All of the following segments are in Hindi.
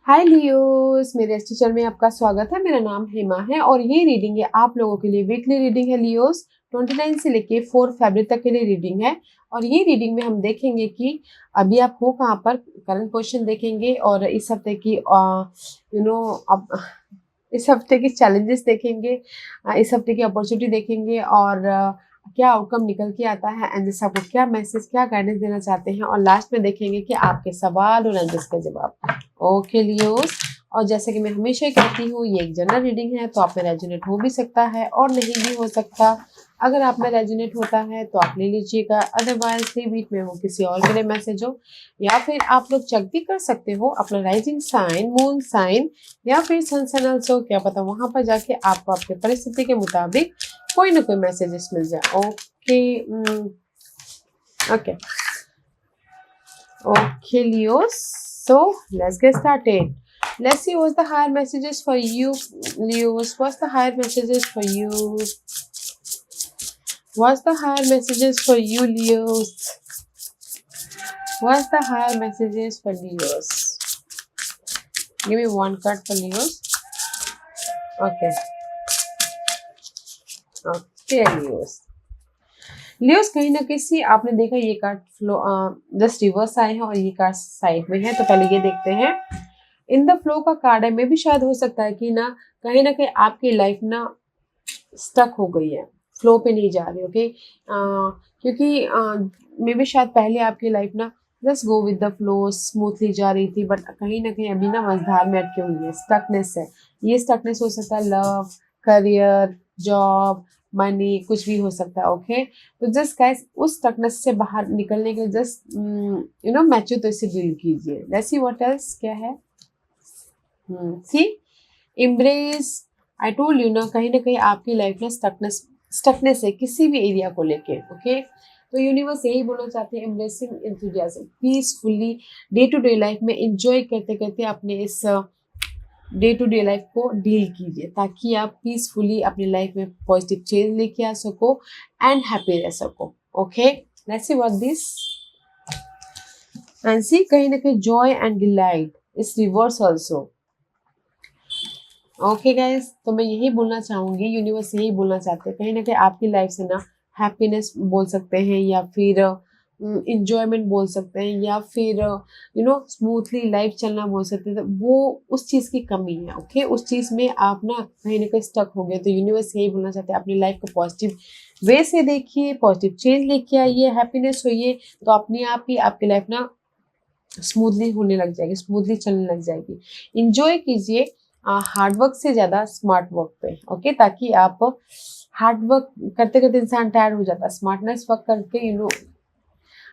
हाय लियोस, मेरे इस टीचर में आपका स्वागत है। मेरा नाम हेमा है और ये रीडिंग है आप लोगों के लिए। वीकली रीडिंग है लियोस, 29 से लेके 4 फरवरी तक के लिए रीडिंग है। और ये रीडिंग में हम देखेंगे कि अभी आप हो कहाँ पर, करंट पोजीशन देखेंगे और इस हफ्ते की अब इस हफ्ते की चैलेंजेस देखेंगे, इस हफ्ते की अपॉर्चुनिटी देखेंगे और क्या आउटकम निकल के आता है एंड जैसे आपको क्या मैसेज, क्या गाइडेंस देना चाहते हैं। और लास्ट में देखेंगे कि आपके सवाल और एंजल्स का जवाब। ओके लियोस, और जैसे कि मैं हमेशा कहती हूँ ये एक जनरल रीडिंग है, तो आप में रेजोनेट हो भी सकता है और नहीं भी हो सकता। अगर आप में रेजोनेट होता है तो आप ले लीजिएगा, अदरवाइज वीक में वो किसी और के लिए मैसेज हो। या फिर आप लोग चेक भी कर सकते हो अपना राइजिंग साइन, मून साइन या फिर सन साइन ऑल्सो, क्या पता वहां पर जाके आपको आपके परिस्थिति के मुताबिक कोई ना कोई मैसेजेस मिल जाए। Okay okay okay Leos, so let's get started. Let's see what's the higher messages for you, Leos. What's the higher messages for you? What's the higher messages for you, Leos? What's the higher messages for Leos? Give me one card for Leos. Okay. Okay, Leos. Leos, कहीं ना कहीं आपने देखा ये कार्ड फ्लो जस्ट रिवर्स आए हैं और ये कार्ड साइड में है, तो पहले ये देखते हैं। इन द फ्लो का कार्ड है, मे भी शायद हो सकता है कि ना कहीं आपकी लाइफ ना स्टक हो गई है, फ्लो पे नहीं जा रही। ओके, क्योंकि मे भी शायद पहले आपकी लाइफ ना just go with the flow smoothly जा रही थी, बट कहीं ना कहीं अभी ना मझधार में अटके हुई है, स्टकनेस है। ये स्टकनेस हो सकता है लव, करियर, जॉब, मनी, कुछ भी हो सकता है। ओके, तो जस्ट गाइस उस स्टकनेस से बाहर निकलने के लिए जस्ट मैच्योर तो इसे डील कीजिए। लेट्स सी व्हाट एल्स क्या है। सी एम्ब्रेस, आई टोल्ड यू ना कहीं आपकी लाइफ में स्टकनेस है किसी भी एरिया को लेके। ओके, तो यूनिवर्स यही बोलना चाहते हैं, embracing enthusiasm peacefully day to day life में एंजॉय करते करते अपने इस डे टू डे लाइफ को डील कीजिए, ताकि आप पीसफुली अपनी लाइफ में पॉजिटिव चेंज लेके आ सको एंड हैप्पी रह सको। Okay, let's see what this and see कहीं joy and delight is reverse also. Okay guys, तो मैं यही बोलना चाहूंगी, यूनिवर्स यही बोलना चाहते हैं, कहीं आपकी लाइफ से ना हैप्पीनेस बोल सकते हैं या फिर इंजॉयमेंट बोल सकते हैं या फिर स्मूथली लाइफ चलना बोल सकते हैं, तो वो उस चीज़ की कमी है। ओके, उस चीज़ में आप ना कहीं स्टक हो गए, तो यूनिवर्स यही बोलना चाहते हैं अपनी लाइफ को पॉजिटिव वे से देखिए, पॉजिटिव चेंज लेके आइए, हैप्पीनेस होइए, तो अपने आप ही आपकी लाइफ ना स्मूथली होने लग जाएगी, स्मूथली चलने लग जाएगी। इंजॉय कीजिए हार्ड वर्क से ज़्यादा स्मार्ट वर्क पे। ओके, ताकि आप हार्ड वर्क करते करते इंसान टायर्ड हो जाता है, स्मार्टनेस वर्क करके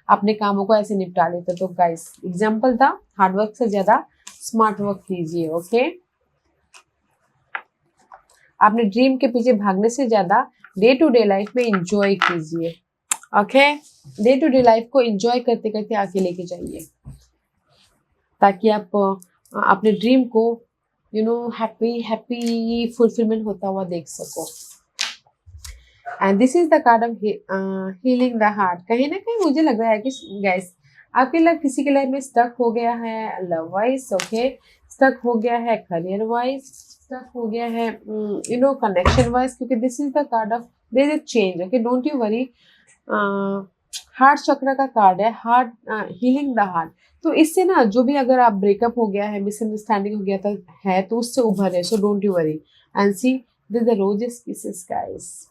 अपने कामों को ऐसे निपटा लेते। तो गाइस एग्जाम्पल था, हार्ड वर्क से ज़्यादा स्मार्ट वर्क कीजिए। ओके, अपने ड्रीम के पीछे भागने से ज़्यादा डे टू डे लाइफ में इंजॉय कीजिए। Okay, day to day life को इंजॉय करते करते आगे लेके जाइए, ताकि आप अपने ड्रीम को हैप्पी फुलफिलमेंट होता हुआ देख सको। And this is the card of healing the heart. कहीं ना कहीं मुझे लग रहा है कि गाइस आपकी लाइफ किसी के लाइफ में स्टक हो गया है लव वाइज। ओके, स्टक हो गया है करियर वाइज, स्टक हो गया है कनेक्शन वाइज, क्योंकि this is the card of their is a change. Okay, don't you worry, heart चक्र का कार्ड है, हार्ट हीलिंग द हार्ट। तो इससे ना जो भी अगर आप ब्रेकअप हो गया है, मिसअंडरस्टैंडिंग हो गया था है, तो उससे उभर है। So don't you worry and see this the roses kisses guys.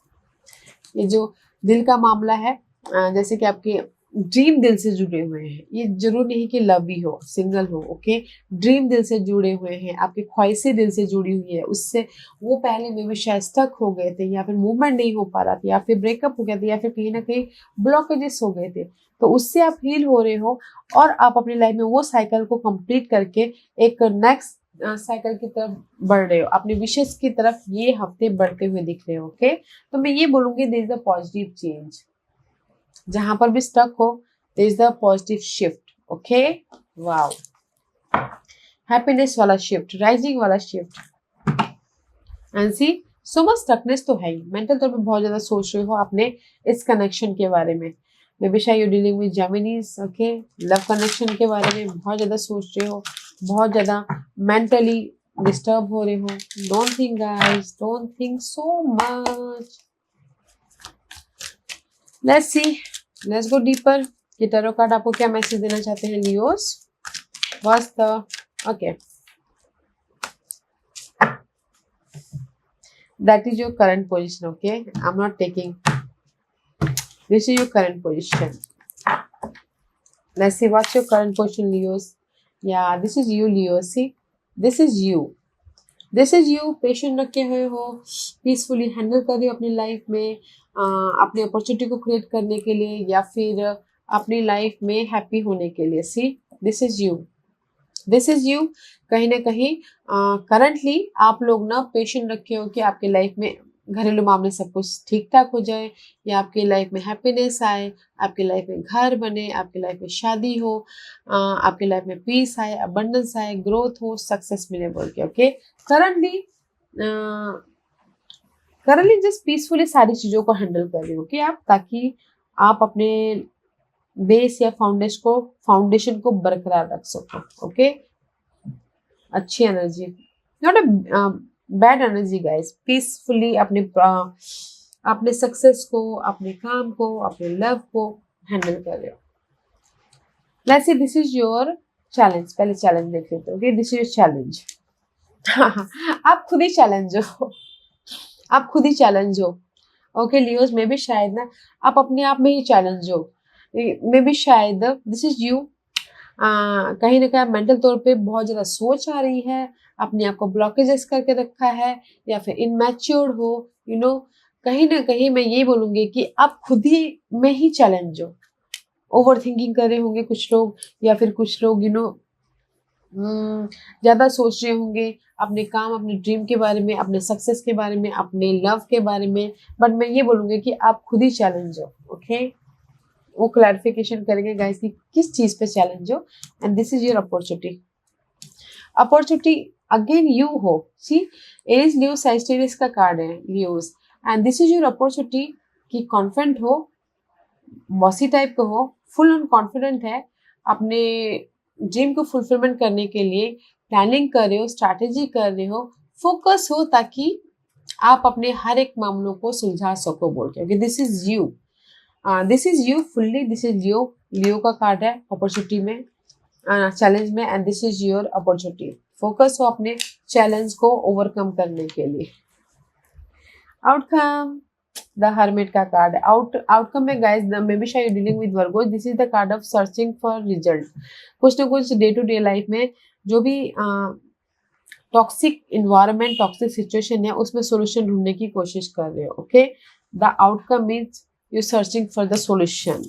ये जो दिल का मामला है, जैसे कि आपके ड्रीम दिल से जुड़े हुए हैं, ये जरूर नहीं कि लव ही हो, सिंगल हो। ओके, ड्रीम दिल से जुड़े हुए हैं, आपकी ख्वाहिशें दिल से जुड़ी हुई है, उससे वो पहले में भी शायद स्टक हो गए थे, या फिर मूवमेंट नहीं हो पा रहा था, या फिर ब्रेकअप हो गया था, या फिर कहीं ना कहीं ब्लॉकेजेस हो गए थे, तो उससे आप हील हो रहे हो और आप अपनी लाइफ में वो साइकिल को कंप्लीट करके एक नेक्स्ट साइकिल की तरफ बढ़ रहे हो, अपने विशेष की तरफ ये हफ्ते बढ़ते हुए दिख रहे हो। ओके, तो मैं ये बोलूंगी there is a positive change, जहां पर भी स्टक हो there is a positive shift. Okay, wow, happiness वाला शिफ्ट, राइजिंग वाला shift. And see so much stuckness तो है ही, मेंटल तौर पे बहुत ज्यादा सोच रहे हो अपने इस कनेक्शन के बारे में। मे बी शायद you dealing with Geminis. Okay, love connection के बारे में बहुत ज्यादा सोच रहे हो, बहुत ज़्यादा मेंटली डिस्टर्ब हो रहे हो। Don't think guys, don't think so much. Let's see, let's go deeper कि टैरो कार्ड आपको क्या मैसेज देना चाहते हैं Leos. What's the okay, that is your current position. Okay, I'm not taking, this is your current position. Let's see what's your current position, Leos. Yeah, this is you, Leo. See, this is you. This is you. Patient रखे हुए हो, पीसफुली हैंडल कर रहे हो अपनी लाइफ में, अपनी अपॉर्चुनिटी को क्रिएट करने के लिए या फिर अपनी लाइफ में हैप्पी होने के लिए। See, this is you, this is you. कहीं ना कहीं करंटली आप लोग ना पेशेंट रखे हो कि आपकी लाइफ में घरेलू मामले सब कुछ ठीक ठाक हो जाए, या आपकी लाइफ में हैप्पीनेस आए, आपकी लाइफ में घर बने, आपकी लाइफ में शादी हो, आपकी लाइफ में पीस आए, अबंडेंस आए, ग्रोथ हो, सक्सेस मिले बोल के। ओके, करंटली जस्ट पीसफुली सारी चीज़ों को हैंडल कर रहे हो कि आप, ताकि आप अपने बेस या फाउंडेशन को बरकरार रख सको। ओके, अच्छी energy, not a bad energy guys. Peacefully अपने सक्सेस को, अपने काम को, अपने लव को हैंडल कर रहे हो। Let's see, this is your challenge. पहले चैलेंज देख लेते हो। Okay, this is your challenge. आप खुद ही चैलेंज हो, आप खुद ही चैलेंज हो। ओके लियोस, मे भी शायद ना आप अपने आप में ही चैलेंज हो, मे भी शायद दिस इज यू। कहीं ना कहीं मेंटल तौर पे बहुत ज़्यादा सोच आ रही है, अपने आप को ब्लॉकेजेस करके रखा है, या फिर इनमैच्योर्ड हो, यू नो। कहीं ना कहीं मैं ये बोलूँगी कि आप खुद ही में ही चैलेंज हो। ओवर थिंकिंग कर रहे होंगे कुछ लोग, या फिर कुछ लोग ज़्यादा सोच रहे होंगे अपने काम, अपने ड्रीम के बारे में, अपने सक्सेस के बारे में, अपने लव के बारे में। बट मैं ये बोलूँगी कि आप खुद ही चैलेंज हो। ओके, वो क्लैरिफिकेशन करेंगे गाइस कि किस चीज़ पे चैलेंज हो। And this is your opportunity again you हो। सी, एरीज लियो सैजिटेरियस का कार्ड है Leos, and this is your opportunity कि कॉन्फिडेंट हो, बॉसी टाइप का हो, फुल ऑन कॉन्फिडेंट है, अपने ड्रीम को फुलफिलमेंट करने के लिए प्लानिंग कर रहे हो, स्ट्रैटेजी कर रहे हो, फोकस हो, ताकि आप अपने हर एक मामलों को सुलझा सको बोल के। This is you, this is you fully, this is Leo. Leo का कार्ड है अपॉर्चुनिटी में, चैलेंज में, and this is your opportunity. Focus हो अपने चैलेंज को ओवरकम करने के लिए। आउटकम, द हर्मिट का कार्ड है। आउटकम में गाइस, मे बी शायद dealing with Virgo, this is the card of searching for result. कुछ ना कुछ डे टू डे लाइफ में जो भी टॉक्सिक इन्वायरमेंट, टॉक्सिक सिचुएशन है, उसमें सोल्यूशन ढूंढने की कोशिश कर रहे हो। Okay, the outcome means you searching for the solution,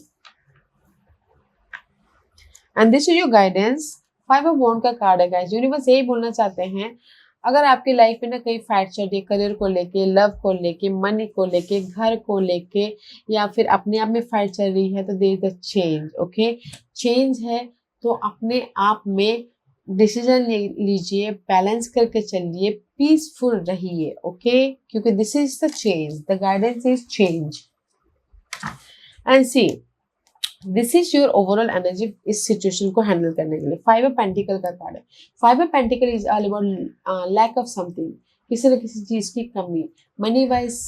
and this is your guidance. 5 of wand का कार्ड है गाइस। यूनिवर्स यही बोलना चाहते हैं, अगर आपकी लाइफ में ना कहीं फाइट चल रही है, करियर को लेके, लव को लेके, मनी को लेके, घर को लेके, या फिर अपने आप में फाइट चल रही है, तो there is a change. Okay, change है तो अपने आप में डिसीजन लीजिए, बैलेंस करके चलिए, पीसफुल रहिए। ओके, क्योंकि this is the change, the guidance is change. And see, this is your overall energy इस सिचुएशन को हैंडल करने के लिए। 5 ऑफ पेंटिकल का कार्ड है। 5 of pentacle is all about lack of something, किसी न किसी चीज की कमी, मनी वाइज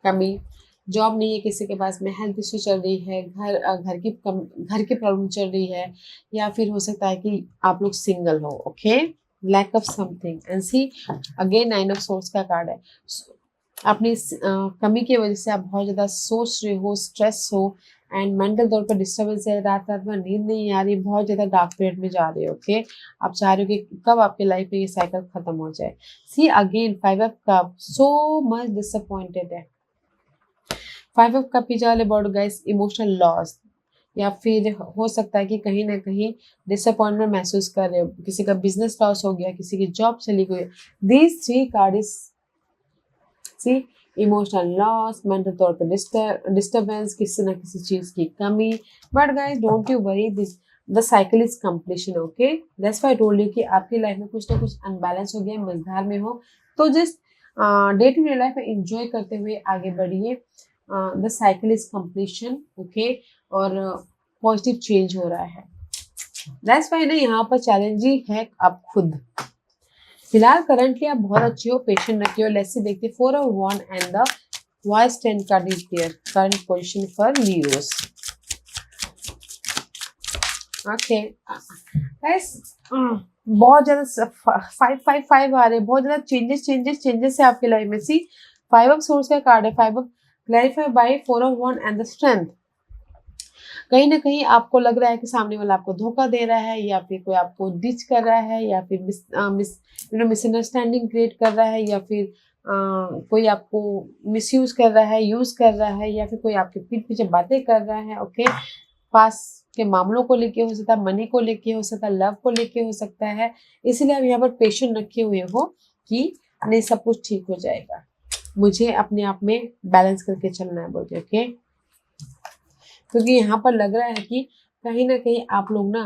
कमी, जॉब नहीं है किसी के पास में, हेल्थ इश्यू चल रही है, घर की प्रॉब्लम चल रही है, या फिर हो सकता है कि आप लोग सिंगल हो। Okay, lack of something. And see, again 9 of swords का कार्ड है। अपनी कमी की वजह से आप बहुत ज़्यादा सोच रहे हो, स्ट्रेस हो, एंड मेंटल तौर पर डिस्टर्बेंस है, रात रात में नींद नहीं आ रही, बहुत ज़्यादा डार्क पीरियड में जा रहे हो। ओके, आप चाह रहे हो कि कब आपके लाइफ में ये साइकिल खत्म हो जाए। See again 5 of cup, so much disappointed है। 5 of cup is all about guys emotional loss, या फिर हो सकता है कि कहीं ना कहीं डिसअपॉइंटमेंट महसूस कर रहे हो, किसी का बिजनेस लॉस हो गया, किसी की जॉब चली गई। These 3 card is see, emotional loss, mental तौर पर डिस्टर्बेंस, किसी ना किसी चीज की कमी। But guys don't you worry, this the cycle is completion. Okay, that's why I told you कि आपकी लाइफ में कुछ ना कुछ अनबैलेंस हो गया, मझधार में हो, तो just day to day life में एंजॉय करते हुए आगे बढ़िए। The cycle is completion. Okay, और पॉजिटिव चेंज हो रहा है। दैट्स वाई ना यहाँ पर चैलेंजिंग है आप खुद। फिलहाल करंटली आप बहुत अच्छे हो, पेशेंट रखे हो। लेट्स सी देखते हैं 4 of Wands and the Wise 10 card is there, current position for Leos. Okay, guys, बहुत ज्यादा 5 आ रहे हैं, बहुत ज्यादा चेंजेस है आपके लाइफ में। सी 5 of Swords का कार्ड है, 5 of clarify by 4 of Wands and the strength. कहीं ना कहीं आपको लग रहा है कि सामने वाला आपको धोखा दे रहा है, या फिर कोई आपको डिच कर रहा है, या फिर मिसअंडरस्टैंडिंग क्रिएट कर रहा है, या फिर कोई आपको मिसयूज कर रहा है, यूज कर रहा है, या फिर कोई आपके पीठ पीछे बातें कर रहा है। ओके, पास के मामलों को लेके हो सकता है, मनी को लेके हो सकता है, लव को लेके हो सकता है। इसलिए आप यहाँ पर पेशेंट रखे हुए हो कि नहीं, सब कुछ ठीक हो जाएगा, मुझे अपने आप में बैलेंस करके चलना है बोलते। ओके, क्योंकि यहाँ पर लग रहा है कि कहीं ना कहीं आप लोग ना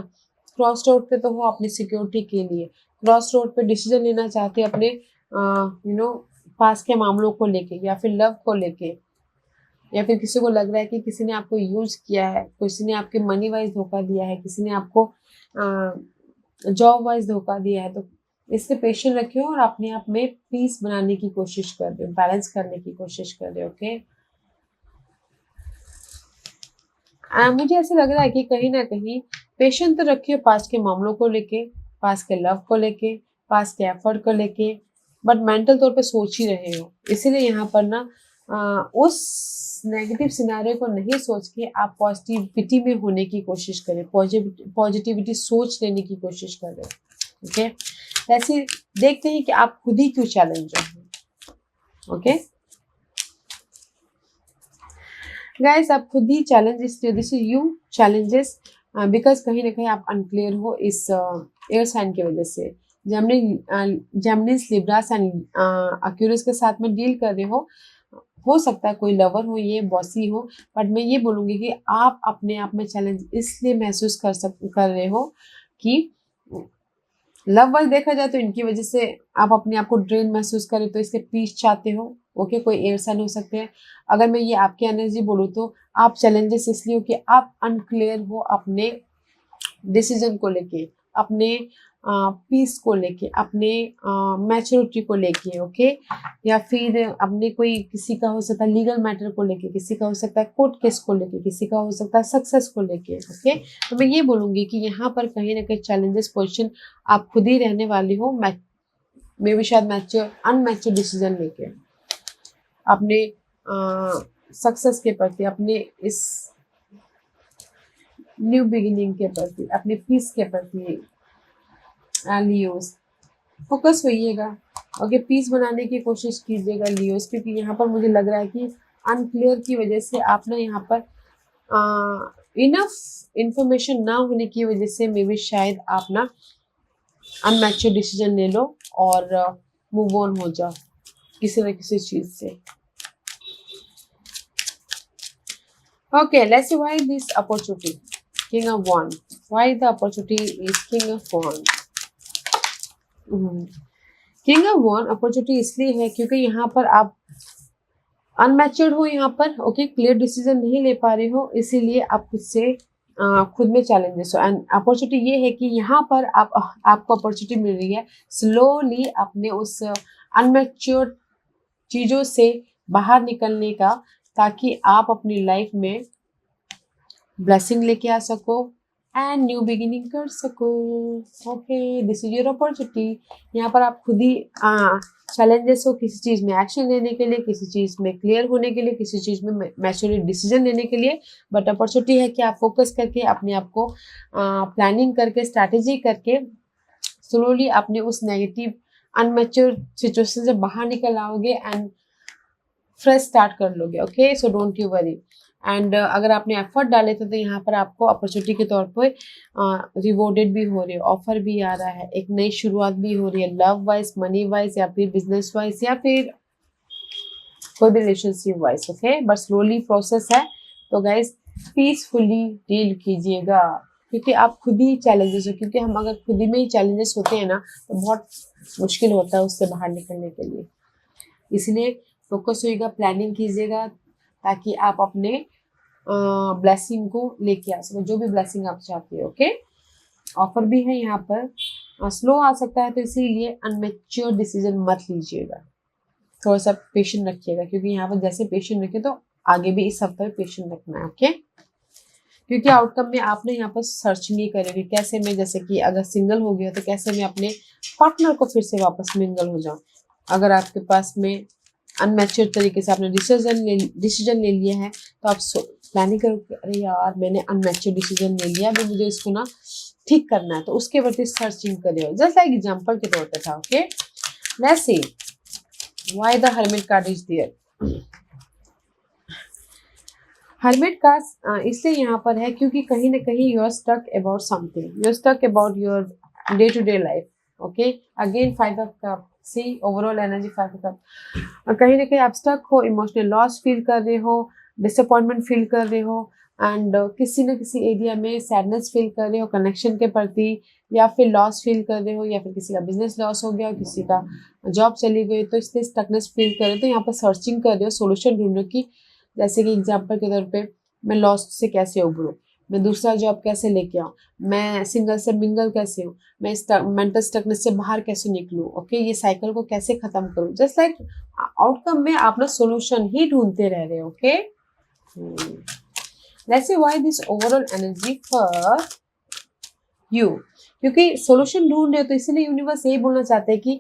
क्रॉस रोड पे तो हो अपनी सिक्योरिटी के लिए, क्रॉस रोड पे डिसीजन लेना चाहते हो अपने पास के मामलों को लेके, या फिर लव को लेके, या फिर किसी को लग रहा है कि किसी ने आपको यूज किया है, किसी ने आपके मनी वाइज धोखा दिया है, किसी ने आपको जॉब वाइज धोखा दिया है। तो इससे पेशेंट रखे हो और अपने आप में पीस बनाने की कोशिश कर रहे हो, बैलेंस करने की कोशिश कर रहे हो। ओके, मुझे ऐसा लग रहा है कि कहीं ना कहीं पेशेंट तो रखे हो पास के मामलों को लेके, पास के लव को लेके, पास के एफर्ट को लेके, बट मेंटल तौर पे सोच ही रहे हो। इसीलिए यहाँ पर ना उस नेगेटिव सिनारियो को नहीं सोच के आप पॉजिटिविटी में होने की कोशिश करें, पॉजिटिविटी सोच लेने की कोशिश करें। ओके, ऐसे देखते हैं कि आप खुद ही क्यों चैलेंजर हो। ओके गाइस, आप खुद ही challenge, this is you challenges because कहीं ना कहीं आप अनक्लियर हो इस एयर साइन की वजह से। जेमिनीज, लिब्रास एंड एक्वेरियस के साथ में डील कर रहे हो सकता है कोई लवर हो, ये बॉसी हो, बट मैं ये बोलूँगी कि आप अपने आप में चैलेंज इसलिए महसूस कर रहे हो कि लव वाइज देखा जाए तो इनकी वजह से आप अपने आप को ड्रेन महसूस करें, तो इससे पीस चाहते हो। ओके, कोई एयर साइन हो सकते हैं। अगर मैं ये आपकी एनर्जी बोलूँ तो आप चैलेंजेस इसलिए हो कि आप अनक्लियर हो अपने डिसीजन को लेके, अपने पीस को लेके, अपने मैच्योरिटी को लेके। ओके, या फिर अपने कोई किसी का हो सकता है लीगल मैटर को लेके, किसी का हो सकता है कोर्ट केस को लेके, किसी का हो सकता है सक्सेस को लेके। ओके, तो मैं ये बोलूँगी कि यहाँ पर कहीं ना कहीं चैलेंजेस पोजिशन आप खुद ही रहने वाली हो, मे भी शायद अनमैच्योर डिसीजन लेके अपने सक्सेस के प्रति, अपने इस न्यू बिगिनिंग के प्रति, अपने पीस के प्रति। लियोस, फोकस होइएगा। ओके, पीस बनाने की कोशिश कीजिएगा लियोस, क्योंकि यहाँ पर मुझे लग रहा है कि अनक्लियर की वजह से आप ना यहाँ पर इनफ इंफॉर्मेशन ना होने की वजह से मे बी शायद आप ना अनमैच्योर डिसीजन ले लो और मूव ऑन हो जाओ किसी न किसी चीज से। Okay, let's see why this opportunity, king of wand, why the opportunity is king of wand. King of wand opportunity इसलिए है क्योंकि यहाँ पर आप अनमैच्योर्ड हो, यहाँ पर ओके क्लियर डिसीजन नहीं ले पा रहे हो, इसीलिए आप खुद में चैलेंजेस हो। एंड अपॉर्चुनिटी ये है कि यहाँ पर आपको अपॉर्चुनिटी मिल रही है स्लोली अपने उस अनमैच्योर्ड चीजों से बाहर निकलने का, ताकि आप अपनी लाइफ में ब्लेसिंग लेके आ सको एंड न्यू बिगिनिंग कर सको। Okay, this is your opportunity. यहाँ पर आप खुद ही चैलेंजेस हो किसी चीज में एक्शन लेने के लिए, किसी चीज में क्लियर होने के लिए, किसी चीज में मैच्योर डिसीजन लेने के लिए, बट अपॉर्चुनिटी है कि आप फोकस करके अपने आप को प्लानिंग करके, स्ट्रैटेजी करके स्लोली अपने उस नेगेटिव अनमैच्योर सिचुएशन से बाहर निकल आओगे एंड फ्रेश स्टार्ट कर लोगे। Okay, so don't you worry. And अगर आपने एफर्ट डाले तो यहाँ पर आपको अपॉर्चुनिटी के तौर पर रिवॉर्डेड भी हो रहे हो, ऑफर भी आ रहा है, एक नई शुरुआत भी हो रही है, लव वाइज, मनी वाइज, या फिर बिजनेस वाइज, या फिर कोई भी relationship wise. Okay, but slowly process है, तो गाइज पीसफुली डील कीजिएगा, क्योंकि आप खुद ही चैलेंजेस हो। क्योंकि हम अगर खुद ही में ही चैलेंजेस होते हैं ना, तो बहुत मुश्किल होता है उससे बाहर निकलने के लिए। इसलिए फोकस होइएगा, प्लानिंग कीजिएगा, ताकि आप अपने ब्लेसिंग को लेके आ सको, जो भी ब्लेसिंग आप चाहते हो। ओके, ऑफर भी है यहाँ पर, स्लो आ सकता है, तो इसीलिए अनमेच्योर डिसीजन मत लीजिएगा, थोड़ा सा पेशेंट रखिएगा, क्योंकि यहाँ पर जैसे पेशेंट रखे तो आगे भी इस हफ्ते में पेशेंट रखना है। ओके, क्योंकि आउटकम में आपने यहाँ पर सर्च नहीं करेंगे कैसे मैं, जैसे कि अगर सिंगल हो गया तो कैसे मैं अपने पार्टनर को फिर से वापस मिंगल हो जाऊं। अगर आपके पास में अनमेच्योर तरीके से आपने डिसीजन ले लिया है, तो आप प्लानिंग करो, अरे यार मैंने अनमेच्योर डिसीजन ले लिया, अभी मुझे इसको ना ठीक करना है, तो उसके प्रति सर्चिंग करिए, जस्ट लाइक एग्जाम्पल के तौर पर था। Okay, let's see why the hermit card is there. Hermit card इसलिए यहाँ पर है क्योंकि कहीं ना कहीं you are stuck about something, you are stuck about your day to day life. Okay, again 5 of cup, see overall energy 5 of cup. कहीं ना कहीं आप स्टक हो, इमोशनल लॉस फील कर रहे हो, डिसअपॉइंटमेंट फील कर रहे हो, एंड किसी न किसी एरिया में सैडनेस फील कर रहे हो कनेक्शन के प्रति, या फिर लॉस फील कर रहे हो, या फिर किसी का बिजनेस लॉस हो गया, किसी का जॉब चली गई, तो इसलिए स्टकनेस फील कर रहे हो। तो यहाँ पर सर्चिंग कर रहे हो, सोल्यूशन ढूंढ रहे हो कि जैसे कि एग्जाम्पल के तौर पे मैं लॉस से कैसे उभरूं, मैं दूसरा जॉब कैसे लेके आऊँ, मैं सिंगल से मिंगल कैसे हूँ, मैं मेंटल स्टकनेस से बाहर कैसे निकलूं। ओके, ये साइकिल को कैसे खत्म करूं, जस्ट लाइक आउटकम में आप ना सोल्यूशन ही ढूंढते रह रहे हो। Okay, let's see why this overall energy for you, क्योंकि सोल्यूशन ढूंढ रहे हो, तो इसीलिए यूनिवर्स यही बोलना चाहते हैं कि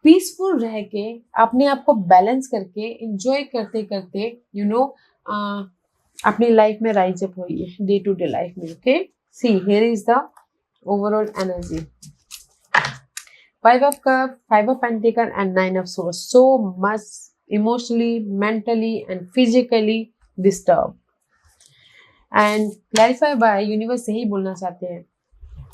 पीसफुल रह के अपने आप को बैलेंस करके एंजॉय करते करते अपनी लाइफ में राइज अप होइए डे टू डे लाइफ में। Okay, see here is the overall energy, 5 of cup, 5 of pentacle and 9 of swords, so much emotionally, mentally and physically disturbed, and clarify by universe यही बोलना चाहते हैं,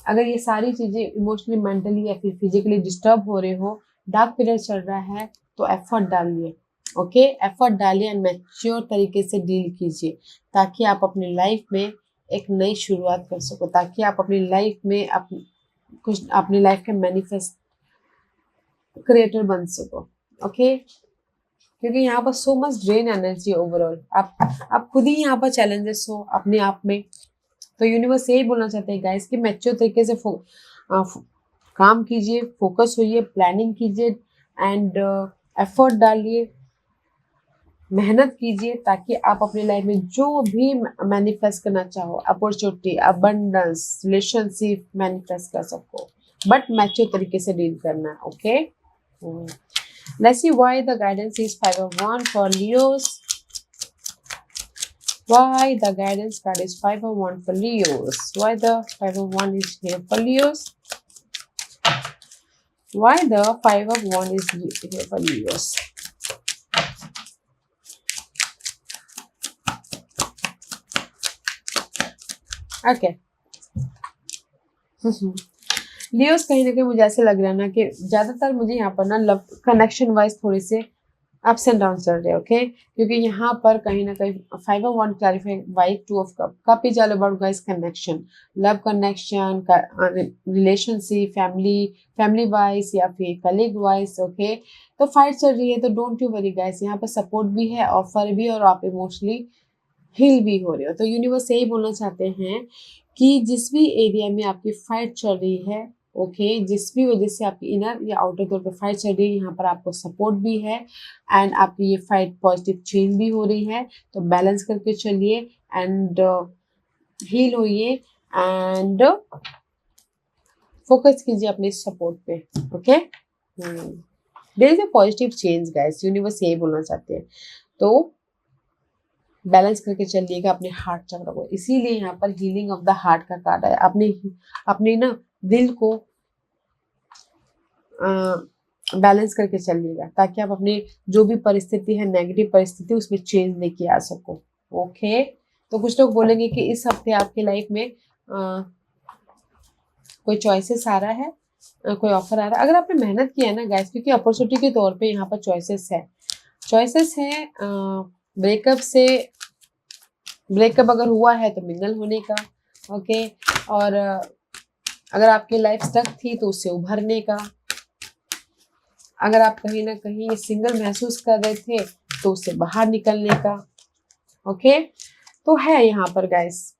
अगर ये सारी चीजें इमोशनली, मेंटली या फिर फिजिकली डिस्टर्ब हो रहे हो, डार्क पीरियड चल रहा है, तो एफर्ट डालिए। ओके, एफर्ट डालिए एंड मैच्योर तरीके से डील कीजिए, ताकि आप अपनी लाइफ में एक नई शुरुआत कर सको, ताकि आप अपनी लाइफ में कुछ अपनी लाइफ के मैनिफेस्ट क्रिएटर बन सको। ओके, क्योंकि यहाँ पर so much drain energy overall, आप खुद ही यहाँ पर चैलेंजेस हो अपने आप में, तो यूनिवर्स यही बोलना चाहते हैं गाइस कि मैच्योर तरीके से काम कीजिए, फोकस होइए, प्लानिंग कीजिए एंड एफर्ट डालिए, मेहनत कीजिए, ताकि आप अपनी लाइफ में जो भी मैनिफेस्ट करना चाहो, अपॉर्चुनिटी, अबंडेंस, रिलेशनशिप मैनिफेस्ट कर सको, बट मैच्योर तरीके से डील करना है। Okay, let's see why the guidance is 5 of Wands for Leos. Why the guidance card is 5 of Wands for Leos? Why the 5 of Wands is here for Leos? Why the 5 of Wands is here for Leos? Okay. Leos कहीं ना कहीं मुझे ऐसे लग रहा है ना कि ज्यादातर मुझे यहाँ पर ना लव कनेक्शन वाइज थोड़े से अप्स एंड डाउन चल रहे हैं। ओके, क्योंकि यहाँ पर कहीं ना कहीं 5 of Wands clarify by 2 of Cup, cup is all about guys connection, love connection, relationship, family wise या फिर कलीग वाइज। ओके, तो फाइट चल रही है, तो डोंट यू वरी गाइस, यहाँ पर सपोर्ट भी है, ऑफर भी, और आप इमोशनली हील भी हो रहे हो। तो यूनिवर्स यही बोलना चाहते हैं कि जिस भी एरिया में आपकी फाइट चल रही है, ओके, जिस भी वजह से आपकी इनर या आउटर तौर पे फाइट चल रही है, यहाँ पर आपको सपोर्ट भी है एंड आपकी ये फाइट पॉजिटिव चेंज भी हो रही है, तो बैलेंस करके चलिए एंड हील होइए एंड फोकस कीजिए अपने सपोर्ट पे। Okay, there is a positive change guys, universe यही बोलना चाहते हैं, तो बैलेंस करके चलिएगा अपने हार्ट चक्र को, इसीलिए यहाँ पर हीलिंग ऑफ द हार्ट का कार्ड है। अपने ना दिल को बैलेंस करके चलिएगा, ताकि आप अपनी जो भी परिस्थिति है, नेगेटिव परिस्थिति, उसमें चेंज लेके आ सको। ओके, तो कुछ लोग बोलेंगे कि इस हफ्ते आपकी लाइफ में कोई चॉइसेस आ रहा है, कोई ऑफर आ रहा है, अगर आपने मेहनत किया है ना गाइस, क्योंकि अपॉर्चुनिटी के तौर पे यहाँ पर चॉइसेस है ब्रेकअप अगर हुआ है तो मिंगल होने का। ओके, और अगर आपकी लाइफ स्टक थी तो उससे उभरने का, अगर आप कहीं ना कहीं सिंगल महसूस कर रहे थे तो उससे बाहर निकलने का। ओके, तो है यहाँ पर गाइस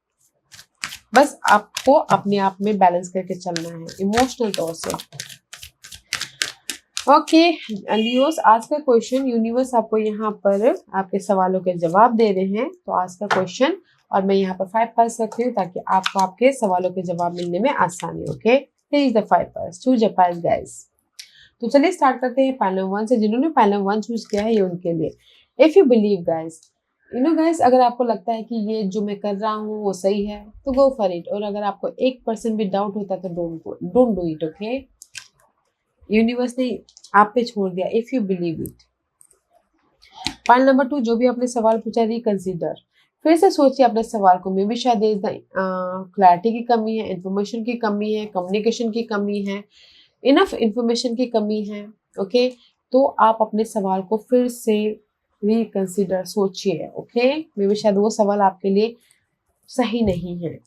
बस आपको अपने आप में बैलेंस करके चलना है इमोशनल तौर से। ओके लियोस, आज का क्वेश्चन यूनिवर्स आपको यहाँ पर आपके सवालों के जवाब दे रहे हैं। तो आज का क्वेश्चन, और मैं यहाँ पर 5 पास रखती हूँ ताकि आपको आपके सवालों के जवाब मिलने में आसानी। Okay, here is the 5 pass, choose a pass guys. तो चलिए स्टार्ट करते हैं पैनल 1 से। जिन्होंने पैनल 1 चूज किया है ये उनके लिए। If you believe guys, guys, अगर आपको लगता है कि ये जो मैं कर रहा हूँ वो सही है तो गो फॉर इट, और अगर आपको 1% भी डाउट होता है तो don't do it. Okay, universe ने आप पे छोड़ दिया if you believe it. Point number 2, जो भी आपने सवाल पूछा रिकंसीडर, फिर से सोचिए अपने सवाल को। मे बी शायद क्लैरिटी की कमी है, इंफॉर्मेशन की कमी है, कम्युनिकेशन की कमी है, इनफ इंफॉर्मेशन की कमी है। ओके, तो आप अपने सवाल को फिर से रिकंसीडर सोचिए। ओके, मे बी शायद वो सवाल आपके लिए सही नहीं है।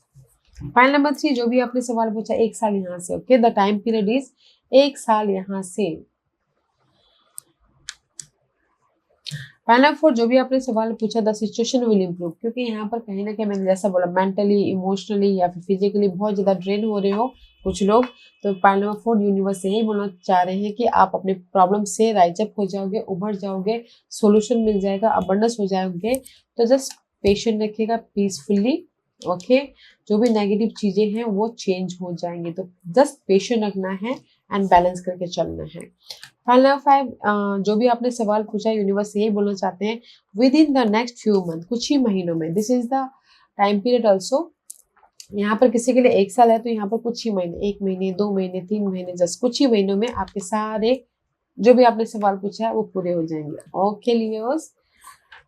पॉइंट नंबर 3, जो भी आपने सवाल पूछा 1 साल यहाँ से। Okay, the time period is 1 साल यहाँ से। पॉइंट नंबर 4, जो भी आपने सवाल पूछा द सिचुएशन विल इम्प्रूव, क्योंकि यहाँ पर कहीं ना कहीं मैंने जैसा बोला मेंटली, इमोशनली या फिर फिजिकली बहुत ज्यादा ड्रेन हो रहे हो कुछ लोग। तो पॉइंट नंबर 4 यूनिवर्स यही बोलना चाह रहे हैं कि आप अपने प्रॉब्लम से राइज अप हो जाओगे, उभर जाओगे, सोल्यूशन मिल जाएगा, अबंडेंस हो जाओगे। तो जस्ट पेशेंट रखिएगा पीसफुली। ओके, जो भी नेगेटिव चीजें हैं वो चेंज हो जाएंगी। तो जस्ट पेशेंट रखना है एंड बैलेंस करके चलना है। पॉइंट नंबर 5, जो भी आपने सवाल पूछा यूनिवर्स यही बोलना चाहते हैं with in the next few month, कुछ ही महीनों में। This is the time period also. यहाँ पर किसी के लिए 1 साल है तो यहाँ पर कुछ ही महीने, 1 महीने, 2 महीने, 3 महीने, जस्ट कुछ ही महीनों में आपके सारे जो भी आपने सवाल पूछा है वो पूरे हो जाएंगे। ओके लियोस,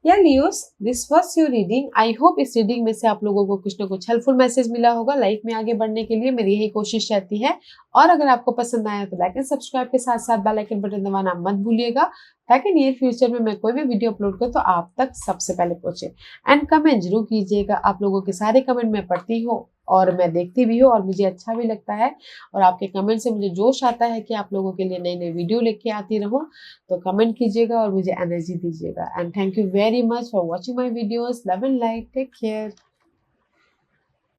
या Leos, this was your reading. I hope इस रीडिंग में से आप लोगों को कुछ ना कुछ हेल्पफुल मैसेज मिला होगा। लाइफ में आगे बढ़ने के लिए मेरी यही कोशिश रहती है। और अगर आपको पसंद आया तो लाइक एंड सब्सक्राइब के साथ साथ बेल आइकन बटन दबाना मत भूलिएगा, ताकि नियर फ्यूचर में मैं कोई भी वीडियो अपलोड करूँ तो आप तक सबसे पहले पहुंचे। एंड कमेंट जरूर कीजिएगा, आप लोगों के सारे कमेंट मैं पढ़ती हूँ और मैं देखती भी हूँ और मुझे अच्छा भी लगता है। और आपके कमेंट से मुझे जोश आता है कि आप लोगों के लिए नई नई वीडियो लेके आती रहूँ। तो कमेंट कीजिएगा और मुझे एनर्जी दीजिएगा। And thank you very much for watching my videos. Love and light, take care.